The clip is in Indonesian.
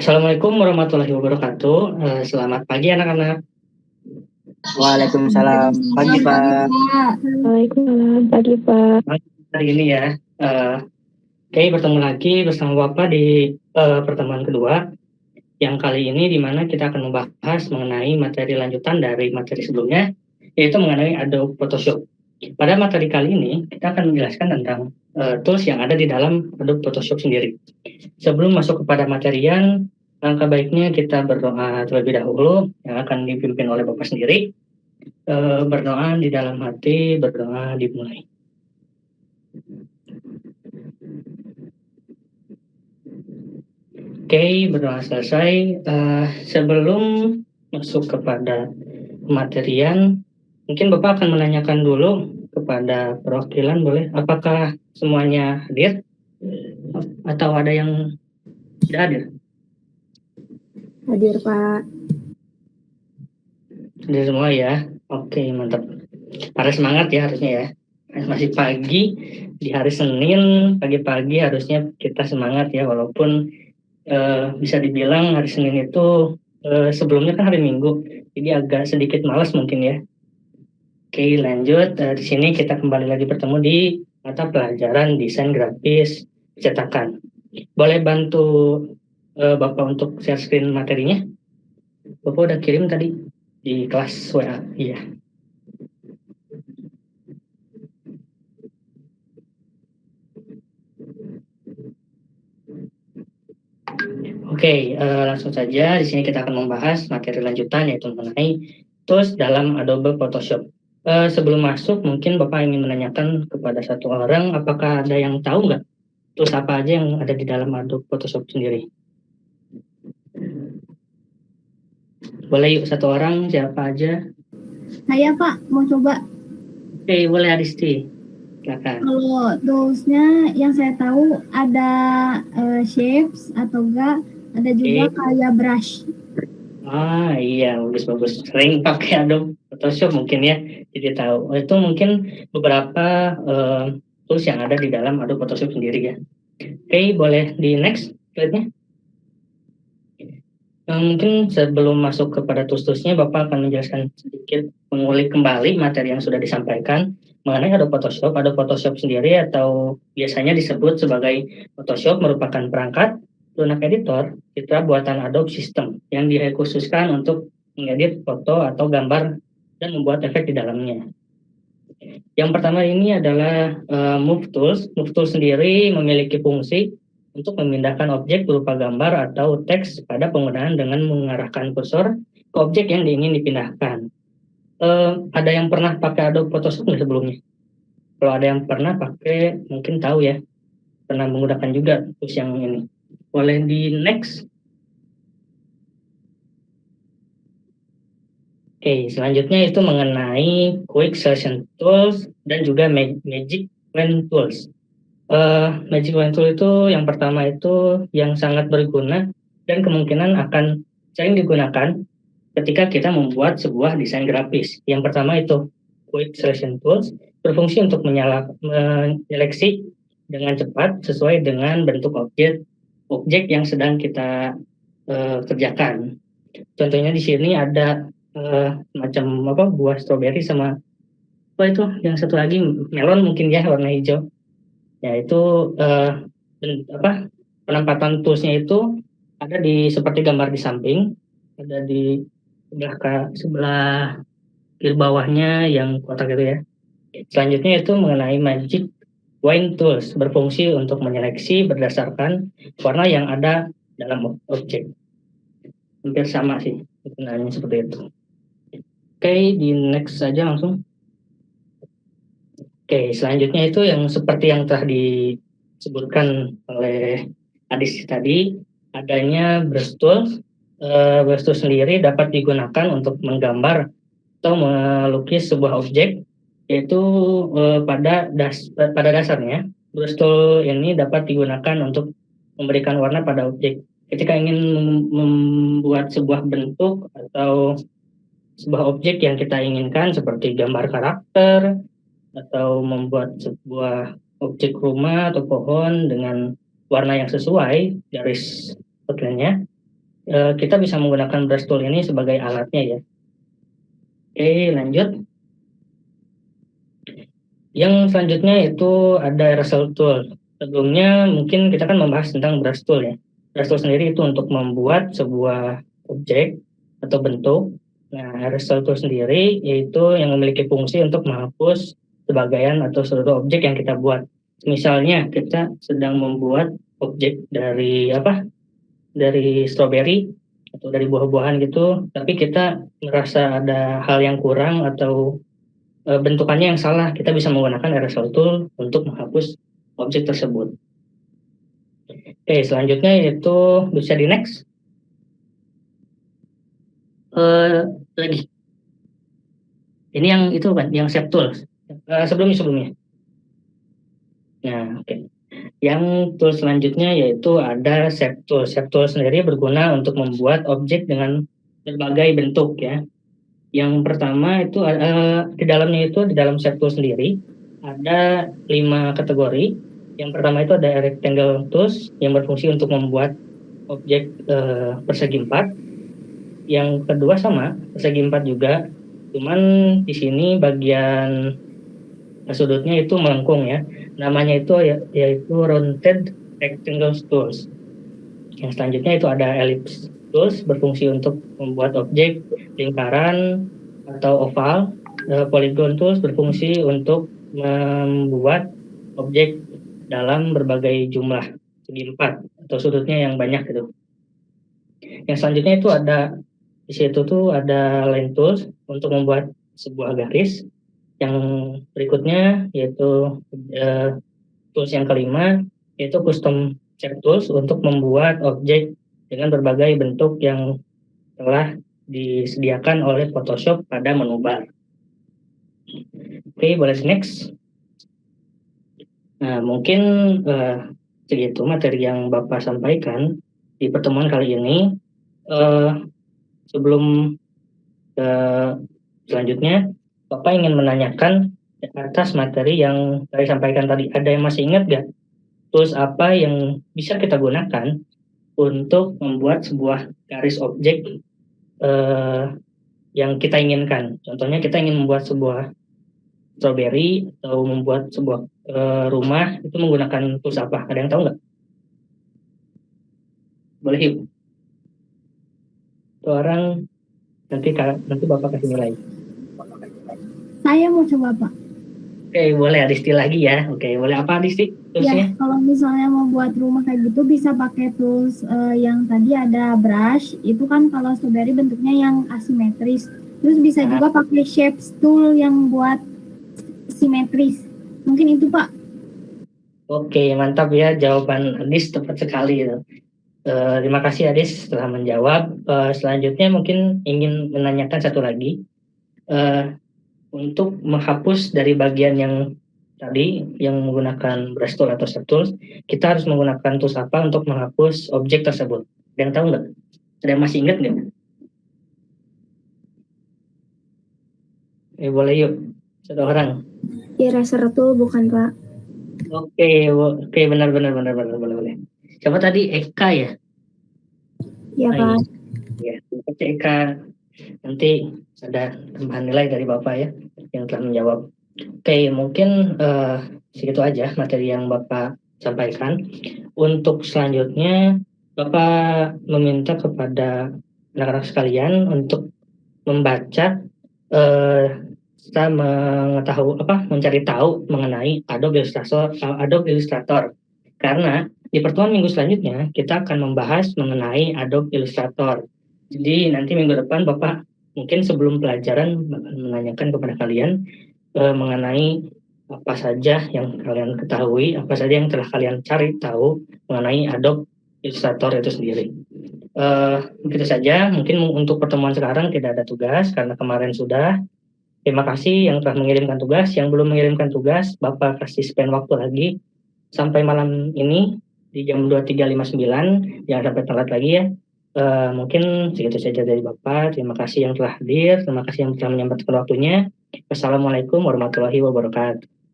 Assalamualaikum warahmatullahi wabarakatuh. Selamat pagi anak-anak. Waalaikumsalam. Pagi, Pak. Waalaikumsalam pagi Pak. Hari ini ya, Oke, bertemu lagi bersama Bapak di pertemuan kedua. Yang kali ini di mana kita akan membahas mengenai materi lanjutan dari materi sebelumnya, yaitu mengenai Adobe Photoshop. Pada materi kali ini, kita akan menjelaskan tentang tools yang ada di dalam Adobe Photoshop sendiri. Sebelum masuk kepada materian, langkah baiknya kita berdoa terlebih dahulu, yang akan dipimpin oleh Bapak sendiri. Berdoa di dalam hati, berdoa dimulai. Oke, berdoa selesai. Sebelum masuk kepada materian, mungkin Bapak akan menanyakan dulu kepada perwakilan, boleh? Apakah semuanya hadir? Atau ada yang tidak hadir? Hadir Pak. Hadir semua ya? Oke, mantap. Harus semangat ya harusnya ya. Masih pagi, di hari Senin, pagi-pagi harusnya kita semangat ya, walaupun bisa dibilang hari Senin itu sebelumnya kan hari Minggu, jadi agak sedikit malas mungkin ya. Oke, lanjut. Di sini kita kembali lagi bertemu di mata pelajaran desain grafis cetakan. Boleh bantu Bapak untuk share screen materinya? Bapak udah kirim tadi di kelas WA. Iya. Oke, langsung saja di sini kita akan membahas materi lanjutan yaitu mengenai tools dalam Adobe Photoshop. Sebelum masuk, mungkin Bapak ingin menanyakan kepada satu orang, apakah ada yang tahu nggak tools apa aja yang ada di dalam Adobe Photoshop sendiri? Boleh yuk satu orang, siapa aja? Saya Pak, mau coba. Oke, boleh Adisti. Silakan. Kalau toolsnya yang saya tahu ada shapes atau enggak, ada juga kayak brush. Iya, bagus-bagus. Sering pakai Adobe Photoshop mungkin ya, jadi tahu. Itu mungkin beberapa tools yang ada di dalam Adobe Photoshop sendiri ya. Oke, boleh di next slide-nya. Mungkin sebelum masuk kepada tools-toolsnya, Bapak akan menjelaskan sedikit, mengulik kembali materi yang sudah disampaikan mengenai Adobe Photoshop. Adobe Photoshop sendiri atau biasanya disebut sebagai Photoshop merupakan perangkat lunak editor citra buatan Adobe System yang dikhususkan untuk mengedit foto atau gambar dan membuat efek di dalamnya. Yang pertama ini adalah Move Tools. Move Tools sendiri memiliki fungsi untuk memindahkan objek berupa gambar atau teks pada penggunaan dengan mengarahkan kursor ke objek yang ingin dipindahkan. Ada yang pernah pakai Adobe Photoshop nggak sebelumnya? Kalau ada yang pernah pakai, mungkin tahu ya, pernah menggunakan juga tools yang ini. Boleh di next. Oke, selanjutnya itu mengenai Quick Selection Tools dan juga Magic Wand Tools. Magic Wand Tool itu yang pertama itu yang sangat berguna dan kemungkinan akan sering digunakan ketika kita membuat sebuah desain grafis. Yang pertama itu Quick Selection Tools berfungsi untuk menyeleksi dengan cepat sesuai dengan bentuk objek yang sedang kita kerjakan. Contohnya di sini ada macam buah stroberi sama apa itu yang satu lagi melon mungkin ya warna hijau. Yaitu penempatan toolsnya itu ada di seperti gambar di samping, ada di sebelah kiri bawahnya yang kotak itu ya. Selanjutnya itu mengenai Magic Wand Tools berfungsi untuk menyeleksi berdasarkan warna yang ada dalam objek. Hampir sama sih sebenarnya seperti itu. Oke, di next saja langsung. Oke, selanjutnya itu yang seperti yang telah disebutkan oleh Adis tadi, adanya brush tools. Brush tools sendiri dapat digunakan untuk menggambar atau melukis sebuah objek, yaitu pada dasarnya brush tool ini dapat digunakan untuk memberikan warna pada objek. Ketika ingin membuat sebuah bentuk atau sebuah objek yang kita inginkan seperti gambar karakter, atau membuat sebuah objek rumah atau pohon dengan warna yang sesuai garis outline-nya, kita bisa menggunakan brush tool ini sebagai alatnya ya. Oke, lanjut. Yang selanjutnya itu ada aerosol tool. Sebelumnya mungkin kita kan membahas tentang brush tool ya. Brush tool sendiri itu untuk membuat sebuah objek atau bentuk. Nah, aerosol tool sendiri yaitu yang memiliki fungsi untuk menghapus sebagian atau seluruh objek yang kita buat. Misalnya kita sedang membuat objek dari dari stroberi atau dari buah-buahan gitu, tapi kita merasa ada hal yang kurang atau bentukannya yang salah, kita bisa menggunakan aerosol tool untuk menghapus objek tersebut. Oke, selanjutnya yaitu bisa di next. Lagi. Ini yang itu kan, yang shape tool. Sebelumnya. Nah, oke. Yang tool selanjutnya yaitu ada shape tool. Shape tool sendiri berguna untuk membuat objek dengan berbagai bentuk ya. Yang pertama itu di dalam shape tool sendiri ada 5 kategori. Yang pertama itu ada rectangle tools yang berfungsi untuk membuat objek persegi 4. Yang kedua sama persegi 4 juga, cuman di sini bagian sudutnya itu melengkung ya. Namanya itu yaitu rounded rectangle tools. Yang selanjutnya itu ada ellipse tools berfungsi untuk membuat objek lingkaran atau oval. Polygon tools berfungsi untuk membuat objek dalam berbagai jumlah segi 4 atau sudutnya yang banyak gitu. Yang selanjutnya itu ada di situ tuh ada line tools untuk membuat sebuah garis. Yang berikutnya yaitu tools yang kelima yaitu custom shape tools untuk membuat objek dengan berbagai bentuk yang telah disediakan oleh Photoshop pada menu bar. Oke, boleh next. Nah, mungkin segitu materi yang Bapak sampaikan di pertemuan kali ini. Sebelum selanjutnya, Bapak ingin menanyakan atas materi yang saya sampaikan tadi. Ada yang masih ingat nggak? Tools apa yang bisa kita gunakan untuk membuat sebuah garis objek yang kita inginkan? Contohnya kita ingin membuat sebuah strawberry atau membuat sebuah rumah, itu menggunakan tools apa? Ada yang tahu nggak? Boleh yuk. Itu orang nanti Bapak kasih nilai. Saya mau coba, Pak. Oke, boleh Adisti lagi ya. Oke, boleh apa Adisti? Ya, kalau misalnya mau buat rumah kayak gitu bisa pakai tools yang tadi ada brush. Itu kan kalau strawberry bentuknya yang asimetris. Terus bisa juga pakai shapes tool yang buat simetris. Mungkin itu, Pak. Oke, mantap ya jawaban Adis, tepat sekali gitu. Terima kasih Adis telah menjawab. Selanjutnya mungkin ingin menanyakan satu lagi. Untuk menghapus dari bagian yang tadi yang menggunakan brush tool atau shape tools, kita harus menggunakan tools apa untuk menghapus objek tersebut? Ada yang tahu nggak? Ada yang masih ingat nggak? Boleh yuk, satu orang. Eraser tool bukan, Pak? Oke, benar, boleh. Siapa tadi? Eka ya? Iya, Pak. Ya, Eka. Nanti ada tambahan nilai dari Bapak ya yang telah menjawab. Oke, mungkin segitu aja materi yang Bapak sampaikan. Untuk selanjutnya Bapak meminta kepada anak-anak sekalian untuk membaca serta mencari tahu mengenai Adobe Illustrator. Karena di pertemuan minggu selanjutnya kita akan membahas mengenai Adobe Illustrator. Jadi nanti minggu depan Bapak mungkin sebelum pelajaran menanyakan kepada kalian mengenai apa saja yang kalian ketahui, apa saja yang telah kalian cari tahu mengenai Adobe Illustrator itu sendiri. Begitu saja, mungkin untuk pertemuan sekarang tidak ada tugas karena kemarin sudah. Terima kasih yang telah mengirimkan tugas, yang belum mengirimkan tugas, Bapak kasih spend waktu lagi sampai malam ini di jam 23.59, jangan sampai telat lagi ya. Mungkin segitu saja dari Bapak. Terima kasih yang telah hadir, terima kasih yang telah menyempatkan waktunya. Wassalamualaikum warahmatullahi wabarakatuh.